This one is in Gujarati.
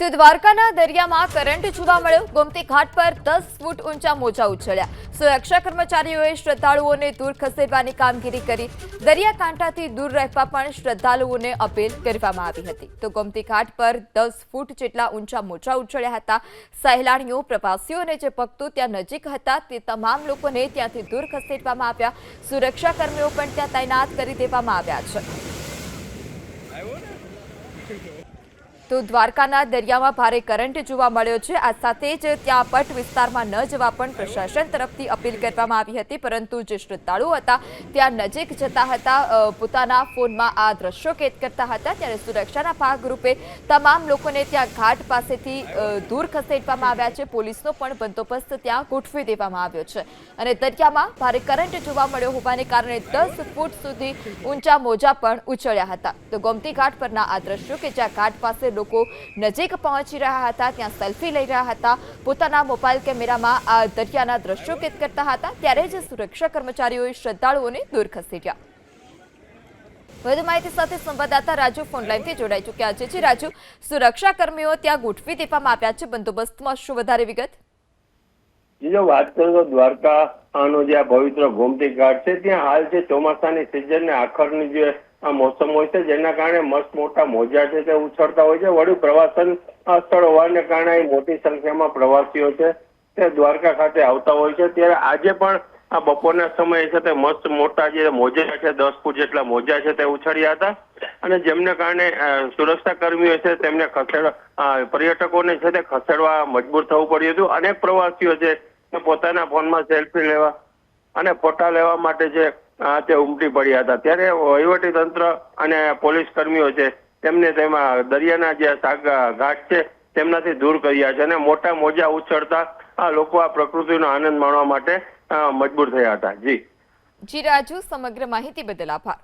તો દ્વારકાના દરિયામાં કરંટ જોવા મળ્યો। ગોમતી ઘાટ પર 10 ફૂટ ઊંચા મોજા ઉછળ્યા। સુરક્ષા કર્મચારીઓએ શ્રદ્ધાળુઓને દૂર ખસેડવાની કામગીરી કરી। દરિયાકાંઠાથી દૂર રહેવા પણ શ્રદ્ધાળુઓને અપીલ કરવામાં આવી હતી। તો ગોમતી ઘાટ પર 10 ફૂટ જેટલા ઊંચા મોજા ઉછળ્યા હતા। સહેલાણીઓ, પ્રવાસીઓ અને જે ભક્તો ત્યાં નજીક હતા તે તમામ લોકોને ત્યાંથી દૂર ખસેડવામાં આવ્યા। સુરક્ષા કર્મીઓ પણ ત્યાં તૈનાત કરી દેવામાં આવ્યા છે। તો દ્વારકાના દરિયામાં ભારે કરંટ જોવા મળ્યો છે। આ સાથે જ ત્યાં પટ વિસ્તારમાં ન જવા પણ પ્રશાસન તરફથી અપીલ કરવામાં આવી હતી, પરંતુ જે શ્રદ્ધાળુઓ હતા ત્યાં નજીક જતા હતા, પોતાના ફોનમાં આ દ્રશ્યો કેદ કરતા હતા, ત્યારે સુરક્ષાના ભાગરૂપે તમામ લોકોને ત્યાં ઘાટ પાસેથી દૂર ખસેડવામાં આવ્યા છે। પોલીસનો પણ બંદોબસ્ત ત્યાં ગોઠવી દેવામાં આવ્યો છે અને દરિયામાં ભારે કરંટ જોવા મળ્યો હોવાને કારણે 10 ફૂટ સુધી ઊંચા મોજા પણ ઉછળ્યા હતા। તો ગોમતી ઘાટ પરના આ દ્રશ્યો કે જ્યાં ઘાટ પાસે લોકો નજીક પહોંચી રહ્યા હતા, ત્યાં સેલ્ફી લઈ રહ્યા હતા, પોતાના મોબાઈલ કેમેરામાં આ દરિયાના દ્રશ્યો કેદ કરતા હતા, ત્યારે જ સુરક્ષા કર્મચારીઓએ શ્રદ્ધાળુઓને દૂર ખસેડ્યા। વધુ માહિતી સાથે સંવાદદાતા રાજુ ફોનલાઈનથી જોડાઈ ચૂક્યા છે। રાજુ, સુરક્ષા કર્મીઓ ત્યાં ગોઠવી દેવામાં આવ્યા છે, બંદોબસ્તમાં શું વધારે વિગત? જો વાત કરું તો દ્વારકાનો જે પવિત્ર ગોમતી ઘાટ છે ત્યાં હાલ જે ચોમાસાની સિઝન ને આખરની જે મોસમ હોય છે જેના કારણે મસ્ત મોટા મોજા છે તે ઉછળતા હોય છે। વળી પ્રવાસન સ્થળ હોવાને કારણે મોટી સંખ્યામાં પ્રવાસીઓ છે તે દ્વારકા ખાતે આવતા હોય છે। ત્યારે આજે પણ આ બપોરના સમયે છે તે મસ્ત મોટા જે મોજા છે 10 ફૂટ જેટલા મોજા છે તે ઉછળ્યા હતા અને જેમને કારણે સુરક્ષા કર્મીઓ છે તેમને પર્યટકોને છે તે ખસેડવા મજબૂર થવું પડ્યું હતું। અનેક પ્રવાસીઓ છે પોતાના ફોનમાં સેલ્ફી લેવા અને ફોટા લેવા માટે તે ઉમટી પડ્યા હતા। ત્યારે વહીવટી તંત્ર અને પોલીસ કર્મીઓ છે તેમને તેમાં દરિયાના જે ઘાટ છે તેમનાથી દૂર કર્યા છે અને મોટા મોજા ઉછળતા લોકો આ પ્રકૃતિનો આનંદ માણવા માટે મજબૂર થયા હતા। જી રાજુ, સમગ્ર માહિતી બદલ આભાર।